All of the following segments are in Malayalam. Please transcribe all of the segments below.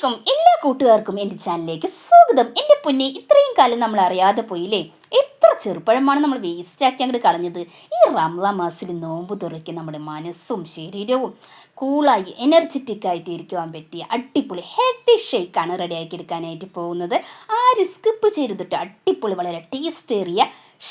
അസ്സലാമലൈക്കും എല്ലാ കൂട്ടുകാർക്കും എൻ്റെ ചാനലിലേക്ക് സ്വാഗതം. എൻ്റെ പൊന്നെ, ഇത്രയും കാലം നമ്മൾ അറിയാതെ പോയില്ലേ, എത്ര ചെറുപ്പഴമാണ് നമ്മൾ വേസ്റ്റാക്കി അങ്ങോട്ട് കളഞ്ഞത്. ഈ റംസാൻ മാസത്തിൽ നോമ്പ് തുറയ്ക്ക് നമ്മുടെ മനസ്സും ശരീരവും കൂളായി എനർജറ്റിക് ആയിട്ട് ഇരിക്കുവാൻ പറ്റിയ അടിപൊളി ഹെൽത്തി ഷേക്കാണ് റെഡിയാക്കി എടുക്കാനായിട്ട് പോകുന്നത്. ആരും സ്കിപ്പ് ചെയ്തിട്ട് അടിപൊളി വളരെ ടേസ്റ്റേറിയ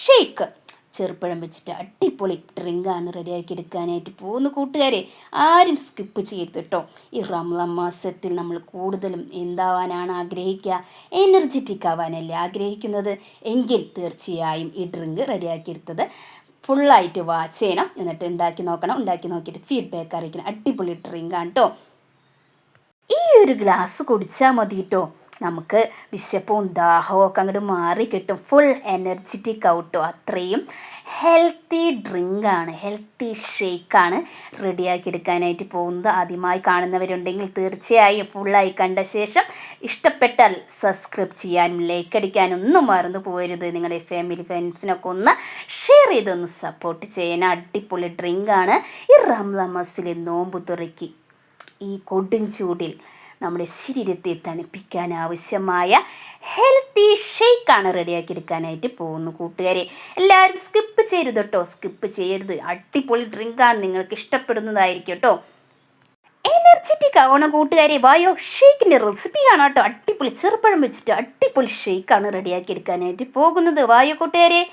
ഷേക്ക് ചെറുപ്പഴം വെച്ചിട്ട് അടിപൊളി ഡ്രിങ്കാണ് റെഡിയാക്കി എടുക്കാനായിട്ട് പോകുന്ന കൂട്ടുകാരെ. ആരും സ്കിപ്പ് ചെയ്യരുത് കേട്ടോ. ഈ റംസാൻ മാസത്തിൽ നമ്മൾ കൂടുതലും എന്താവാനാണ് ആഗ്രഹിക്കുക? എനർജറ്റിക് ആവാനല്ലേ ആഗ്രഹിക്കുന്നത്? എങ്കിൽ തീർച്ചയായും ഈ ഡ്രിങ്ക് റെഡിയാക്കി എടുത്തത് ഫുള്ളായിട്ട് വാച്ച് ചെയ്യണം. എന്നിട്ട് ഉണ്ടാക്കി നോക്കണം. ഉണ്ടാക്കി നോക്കിയിട്ട് ഫീഡ്ബാക്ക് അറിയിക്കണം. അടിപൊളി ഡ്രിങ്കാണ് കേട്ടോ. ഈ ഒരു ഗ്ലാസ് കുടിച്ചാൽ മതി കേട്ടോ. നമുക്ക് വിശപ്പും ദാഹവും ഒക്കെ അങ്ങോട്ട് മാറി കിട്ടും. ഫുൾ എനർജറ്റിക് ഔട്ടോ. അത്രയും ഹെൽത്തി ഡ്രിങ്കാണ്, ഹെൽത്തി ഷേക്കാണ് റെഡിയാക്കി എടുക്കാനായിട്ട് പോകുന്നത്. ആദ്യമായി കാണുന്നവരുണ്ടെങ്കിൽ തീർച്ചയായും ഫുള്ളായി കണ്ട ശേഷം ഇഷ്ടപ്പെട്ടാൽ സബ്സ്ക്രൈബ് ചെയ്യാനും ലൈക്ക് അടിക്കാനും ഒന്നും മറന്നു പോകരുത്. നിങ്ങളുടെ ഫാമിലി ഫ്രണ്ട്സിനൊക്കെ ഒന്ന് ഷെയർ ചെയ്തൊന്ന് സപ്പോർട്ട് ചെയ്യണം. അടിപൊളി ഡ്രിങ്കാണ്. ഈ റംസാൻ മാസത്തിലെ നോമ്പ് തുറയ്ക്ക് ഈ കൊടും ചൂടിൽ നമ്മുടെ ശരീരത്തെ തണുപ്പിക്കാൻ ആവശ്യമായ ഹെൽത്തി ഷേക്കാണ് റെഡിയാക്കി എടുക്കാനായിട്ട് പോകുന്നു കൂട്ടുകാരെ. എല്ലാവരും സ്കിപ്പ് ചെയ്യരുത് കേട്ടോ, സ്കിപ്പ് ചെയ്യരുത്. അടിപൊളി ഡ്രിങ്കാണ്, നിങ്ങൾക്ക് ഇഷ്ടപ്പെടുന്നതായിരിക്കും കേട്ടോ. എനർജറ്റിക് ആവണം കൂട്ടുകാരെ. വായോ, ഷേക്കിൻ്റെ റെസിപ്പി കാണാം കേട്ടോ. അടിപൊളി ചെറുപ്പഴം വെച്ചിട്ട് അടിപൊളി ഷേക്കാണ് റെഡിയാക്കി എടുക്കാനായിട്ട് പോകുന്നത്. വായോ കൂട്ടുകാരെ.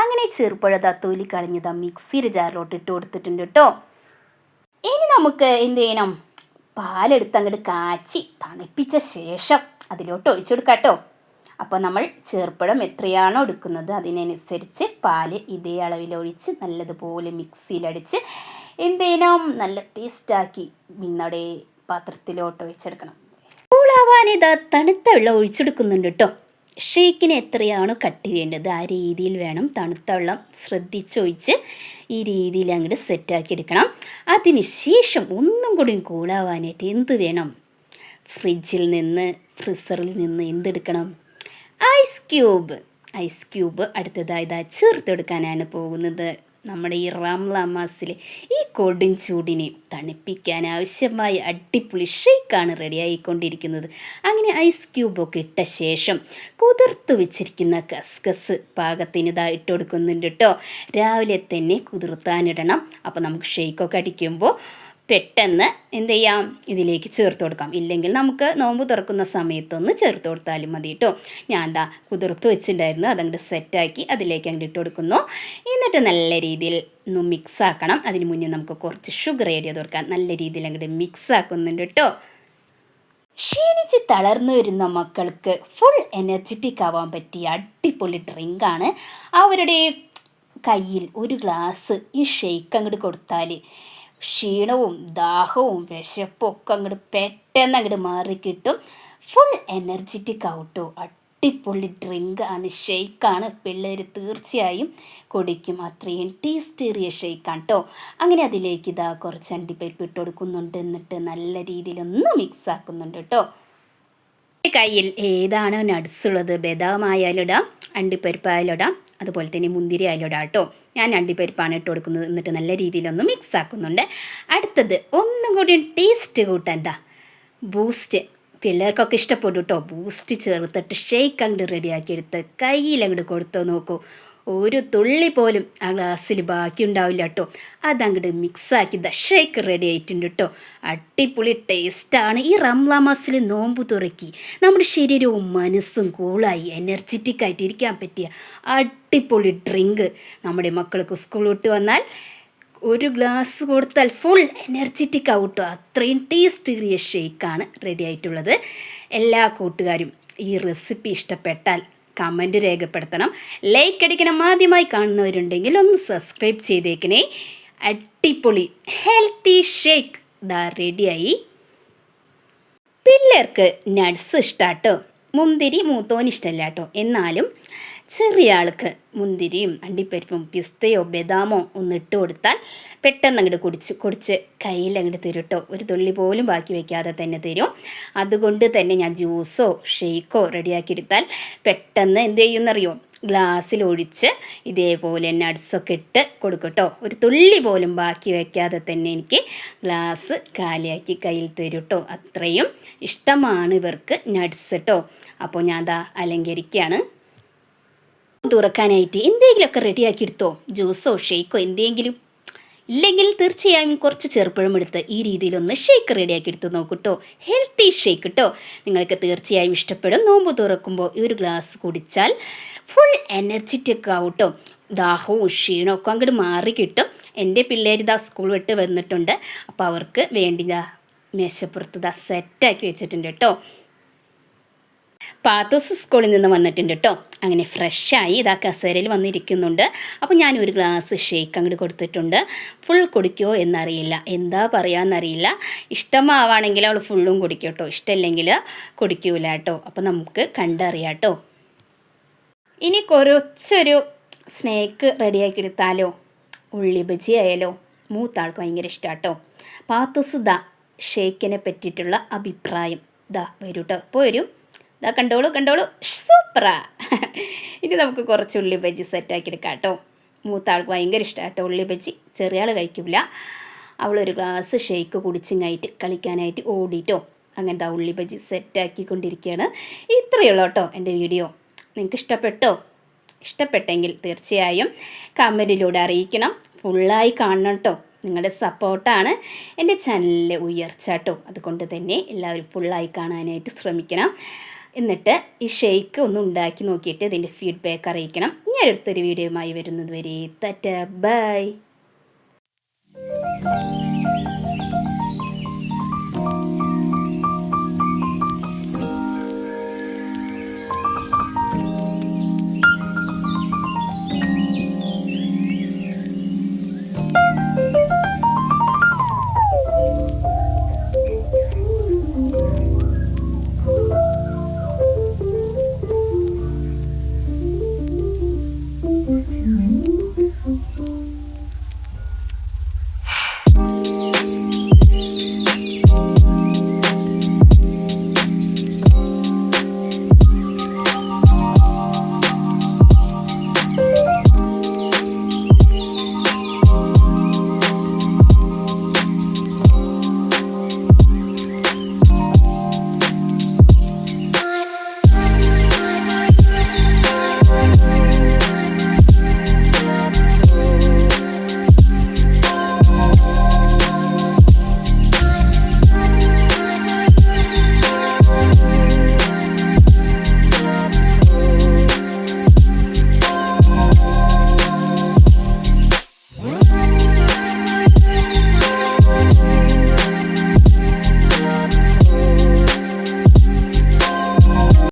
അങ്ങനെ ചെറുപ്പഴതാ തൊലി കളഞ്ഞതാ മിക്സിയുടെ ജാറിലോട്ട് ഇട്ട് കൊടുത്തിട്ടുണ്ട് കേട്ടോ. ഇനി നമുക്ക് എന്ത് ചെയ്യണം? പാലെടുത്ത് അങ്ങോട്ട് കാച്ചി തണുപ്പിച്ച ശേഷം അതിലോട്ട് ഒഴിച്ചു കൊടുക്കാം കേട്ടോ. അപ്പോൾ നമ്മൾ ചെറുപ്പഴം എത്രയാണോ എടുക്കുന്നത് അതിനനുസരിച്ച് പാല് ഇതേ അളവിലൊഴിച്ച് നല്ലതുപോലെ മിക്സിയിലടിച്ച് എന്ത് ചെയ്യണം? നല്ല പേസ്റ്റാക്കി നമ്മുടെ പാത്രത്തിലോട്ട് ഒഴിച്ചെടുക്കണം. കൂളാവാൻ ഇതാ തണുത്ത വെള്ളം ഒഴിച്ചെടുക്കുന്നുണ്ട് കേട്ടോ. ഷേക്കിന് എത്രയാണോ കട്ടി വേണ്ടത് ആ രീതിയിൽ വേണം തണുത്ത വെള്ളം ശ്രദ്ധിച്ചൊഴിച്ച് ഈ രീതിയിൽ അങ്ങോട്ട് സെറ്റാക്കി എടുക്കണം. അതിന് ശേഷം ഒന്നും കൂടി കൂളാവാനായിട്ട് എന്ത് വേണം? ഫ്രീസറിൽ നിന്ന് എന്തെടുക്കണം? ഐസ് ക്യൂബ് അടുത്തതായി ചേർത്തെടുക്കാനാണ് പോകുന്നത്. നമ്മുടെ ഈ റംസാൻ മാസത്തിലെ ഈ കൊടും ചൂടിനെ തണുപ്പിക്കാൻ ആവശ്യമായ അടിപൊളി ഷേക്കാണ് റെഡിയായിക്കൊണ്ടിരിക്കുന്നത്. അങ്ങനെ ഐസ് ക്യൂബൊക്കെ ഇട്ട ശേഷം കുതിർത്ത് വെച്ചിരിക്കുന്ന കസ്കസ് പാകത്തിന് ഇട്ട് കൊടുക്കുന്നുണ്ട് കേട്ടോ. രാവിലെ തന്നെ കുതിർത്താനിടണം. അപ്പോൾ നമുക്ക് ഷേക്കൊക്കെ അടിക്കുമ്പോൾ പെട്ടെന്ന് എന്ത് ചെയ്യാം? ഇതിലേക്ക് ചേർത്ത് കൊടുക്കാം. ഇല്ലെങ്കിൽ നമുക്ക് നോമ്പ് തുറക്കുന്ന സമയത്തൊന്ന് ചേർത്ത് കൊടുത്താലും മതി കേട്ടോ. ഞാൻ കുതിർത്ത് വെച്ചിട്ടുണ്ടായിരുന്നു, അതങ്ങോട്ട് സെറ്റാക്കി അതിലേക്ക് അങ്ങോട്ട് ഇട്ട് കൊടുക്കുന്നു. എന്നിട്ട് നല്ല രീതിയിൽ ഒന്ന് മിക്സ് ആക്കണം. അതിന് മുന്നേ നമുക്ക് കുറച്ച് ഷുഗർ ആഡ് ചെയ്ത് കൊടുക്കാം. നല്ല രീതിയിൽ അങ്ങോട്ട് മിക്സ് ആക്കുന്നുണ്ട് കേട്ടോ. ക്ഷീണിച്ച് തളർന്നു വരുന്ന മക്കൾക്ക് ഫുൾ എനർജറ്റിക് ആവാൻ പറ്റിയ അടിപൊളി ഡ്രിങ്കാണ്. അവരുടെ കയ്യിൽ ഒരു ഗ്ലാസ് ഈ ഷേക്ക് അങ്ങോട്ട് കൊടുത്താൽ ക്ഷീണവും ദാഹവും വിശപ്പും ഒക്കെ അങ്ങോട്ട് പെട്ടെന്ന് അങ്ങോട്ട് മാറിക്കിട്ടും. ഫുൾ എനർജറ്റിക് ആവട്ടോ. അടിപൊളി ഡ്രിങ്കാണ്, ഷേക്കാണ്. പിള്ളേർ തീർച്ചയായും കുടിക്കും. അത്രയും ടേസ്റ്റേറിയ ഷേക്കാണ് കേട്ടോ. അങ്ങനെ അതിലേക്ക് കുറച്ച് അണ്ടിപ്പരിപ്പ് ഇട്ട് കൊടുക്കുന്നുണ്ട്. എന്നിട്ട് നല്ല രീതിയിലൊന്ന് മിക്സ് ആക്കുന്നുണ്ട് കേട്ടോ. കയ്യിൽ ഏതാണ് നട്ട്സ് ഉള്ളത്? ബദാം ആയാലും ഇടാം, അണ്ടിപ്പരിപ്പായാലും ഇടാം, അതുപോലെ തന്നെ മുന്തിരി ആയാലും ഇടാം കേട്ടോ. ഞാൻ അണ്ടിപ്പരിപ്പാണ് ഇട്ട് കൊടുക്കുന്നത്. എന്നിട്ട് നല്ല രീതിയിലൊന്ന് മിക്സ് ആക്കുന്നുണ്ട്. അടുത്തത് ഒന്നും കൂടി ടേസ്റ്റ് കൂട്ടാൻ ബൂസ്റ്റ്. പിള്ളേർക്കൊക്കെ ഇഷ്ടപ്പെടും കേട്ടോ. ബൂസ്റ്റ് ചേർത്തിട്ട് ഷേക്ക് അങ്ങോട്ട് റെഡിയാക്കി എടുത്ത് കയ്യിൽ അങ്ങോട്ട് കൊടുത്തോ നോക്കൂ. ഒരു തുള്ളി പോലും ആ ഗ്ലാസ്സിൽ ബാക്കി ഉണ്ടാവില്ല കേട്ടോ. അതങ്ങോട്ട് മിക്സാക്കി ഷേക്ക് റെഡി ആയിട്ടുണ്ട് കേട്ടോ. അടിപൊളി ടേസ്റ്റാണ്. ഈ റംസാൻ മാസത്തിൽ നോമ്പ് തുറക്കി നമ്മുടെ ശരീരവും മനസ്സും കൂളായി എനർജറ്റിക് ആയിട്ട് ഇരിക്കാൻ പറ്റിയ അടിപൊളി ഡ്രിങ്ക്. നമ്മുടെ മക്കൾക്ക് സ്കൂൾ വിട്ട് വന്നാൽ ഒരു ഗ്ലാസ് കൊടുത്താൽ ഫുൾ എനർജറ്റിക് ആവട്ടോ. അത്രയും ടേസ്റ്റേറിയ ഷേക്കാണ് റെഡി ആയിട്ടുള്ളത്. എല്ലാ കൂട്ടുകാരും ഈ റെസിപ്പി ഇഷ്ടപ്പെട്ടാൽ കമൻറ്റ് രേഖപ്പെടുത്തണം, ലൈക്ക് അടിക്കണം. ആദ്യമായി കാണുന്നവരുണ്ടെങ്കിൽ ഒന്ന് സബ്സ്ക്രൈബ് ചെയ്തേക്കണേ. അടിപൊളി ഹെൽത്തി ഷേക്ക് റെഡിയായി. പിള്ളേർക്ക് നട്ട്സ് ഇഷ്ടാട്ടോ. മുന്തിരി മൂത്തോന് ഇഷ്ടമല്ല കേട്ടോ. എന്നാലും ചെറിയ ആൾക്ക് മുന്തിരിയും അണ്ടിപ്പരിപ്പും പിസ്തയോ ബദാമോ ഒന്ന് ഇട്ട് കൊടുത്താൽ പെട്ടെന്ന് അങ്ങോട്ട് കുടിച്ച് കയ്യിൽ അങ്ങോട്ട് തരും കേട്ടോ. ഒരു തുള്ളി പോലും ബാക്കി വയ്ക്കാതെ തന്നെ തരും. അതുകൊണ്ട് തന്നെ ഞാൻ ജ്യൂസോ ഷെയ്ക്കോ റെഡിയാക്കി എടുത്താൽ പെട്ടെന്ന് എന്ത് ചെയ്യുമെന്നറിയോ, ഗ്ലാസ്സിലൊഴിച്ച് ഇതേപോലെ നട്ട്സൊക്കെ ഇട്ട് കൊടുക്കും കേട്ടോ. ഒരു തുള്ളി പോലും ബാക്കി വയ്ക്കാതെ തന്നെ എനിക്ക് ഗ്ലാസ് കാലിയാക്കി കയ്യിൽ തരും കേട്ടോ. അത്രയും ഇഷ്ടമാണ് ഇവർക്ക് നട്ട്സ് കേട്ടോ. അപ്പോൾ ഞാൻ ദാ അലങ്കരിക്കുകയാണ്. തുറക്കാനായിട്ട് എന്തെങ്കിലുമൊക്കെ റെഡിയാക്കി എടുത്തോ, ജ്യൂസോ ഷേക്കോ എന്തെങ്കിലും. ഇല്ലെങ്കിൽ തീർച്ചയായും കുറച്ച് ചെറുപ്പഴം എടുത്ത് ഈ രീതിയിലൊന്ന് ഷേക്ക് റെഡിയാക്കി എടുത്ത് നോക്കൂട്ടോ. ഹെൽത്തി ഷേക്ക് കേട്ടോ, നിങ്ങൾക്ക് തീർച്ചയായും ഇഷ്ടപ്പെടും. നോമ്പ് തുറക്കുമ്പോൾ ഈ ഒരു ഗ്ലാസ് കുടിച്ചാൽ ഫുൾ എനർജറ്റിക് ആവും കേട്ടോ. ദാഹവും ക്ഷീണവും ഒക്കെ അങ്ങോട്ട് മാറി കിട്ടും. എൻ്റെ പിള്ളേർ ഇതാ സ്കൂൾ വിട്ട് വന്നിട്ടുണ്ട്. അപ്പോൾ അവർക്ക് വേണ്ടി മേശപ്പുറത്ത് ഇതാ സെറ്റാക്കി വെച്ചിട്ടുണ്ട് കേട്ടോ. പാത്തോസ് സ്കൂളിൽ നിന്ന് വന്നിട്ടുണ്ട് കേട്ടോ. അങ്ങനെ ഫ്രഷായി ഇതാ കസേരയിൽ വന്നിരിക്കുന്നുണ്ട്. അപ്പോൾ ഞാൻ ഒരു ഗ്ലാസ് ഷേക്ക് അങ്ങോട്ട് കൊടുത്തിട്ടുണ്ട്. ഫുൾ കുടിക്കുമോ എന്നറിയില്ല, എന്താ പറയാമെന്നറിയില്ല. ഇഷ്ടമാവാണെങ്കിൽ അവൾ ഫുള്ളും കുടിക്കും കേട്ടോ, ഇഷ്ടമില്ലെങ്കിൽ കുടിക്കൂല കേട്ടോ. അപ്പോൾ നമുക്ക് കണ്ടറിയാം കേട്ടോ. ഇനി കുറച്ചൊരു സ്നേക്ക് റെഡിയാക്കി എടുത്താലോ, ഉള്ളി ബജി ആയാലോ. മൂത്താൾക്ക് ഭയങ്കര ഇഷ്ടമാണ് കേട്ടോ. പാത്തോസ് ദാ ഷേക്കിനെ പറ്റിയിട്ടുള്ള അഭിപ്രായം ദാ വരൂ കേട്ടോ. ഇപ്പോൾ വരും. ഇതാ കണ്ടോളൂ സൂപ്പറാ. ഇനി നമുക്ക് കുറച്ച് ഉള്ളി ബജി സെറ്റാക്കി എടുക്കാം കേട്ടോ. മൂത്ത ആൾക്ക് ഭയങ്കര ഇഷ്ടമാണ് കേട്ടോ ഉള്ളി ബജി. ചെറിയ ആൾ കഴിക്കില്ല. അവളൊരു ഗ്ലാസ് ഷേക്ക് കുടിച്ചിങ്ങായിട്ട് കളിക്കാനായിട്ട് ഓടിയിട്ടോ. അങ്ങനത്തെ ഉള്ളി ബജി സെറ്റാക്കിക്കൊണ്ടിരിക്കുകയാണ്. ഇത്രയേ ഉള്ളൂ കേട്ടോ എൻ്റെ വീഡിയോ. നിങ്ങൾക്ക് ഇഷ്ടപ്പെട്ടോ? ഇഷ്ടപ്പെട്ടെങ്കിൽ തീർച്ചയായും കമൻറ്റിലൂടെ അറിയിക്കണം. ഫുള്ളായി കാണണം കേട്ടോ. നിങ്ങളുടെ സപ്പോർട്ടാണ് എൻ്റെ ചാനലിലെ ഉയർച്ച കേട്ടോ. അതുകൊണ്ട് തന്നെ എല്ലാവരും ഫുള്ളായി കാണാനായിട്ട് ശ്രമിക്കണം. എന്നിട്ട് ഈ ഷേക്ക് ഒന്ന് ഉണ്ടാക്കി നോക്കിയിട്ട് ഇതിൻ്റെ ഫീഡ്ബാക്ക് അറിയിക്കണം. ഞാൻ അടുത്തൊരു വീഡിയോയുമായി വരുന്നത് വരെ ടാറ്റാ ബൈ.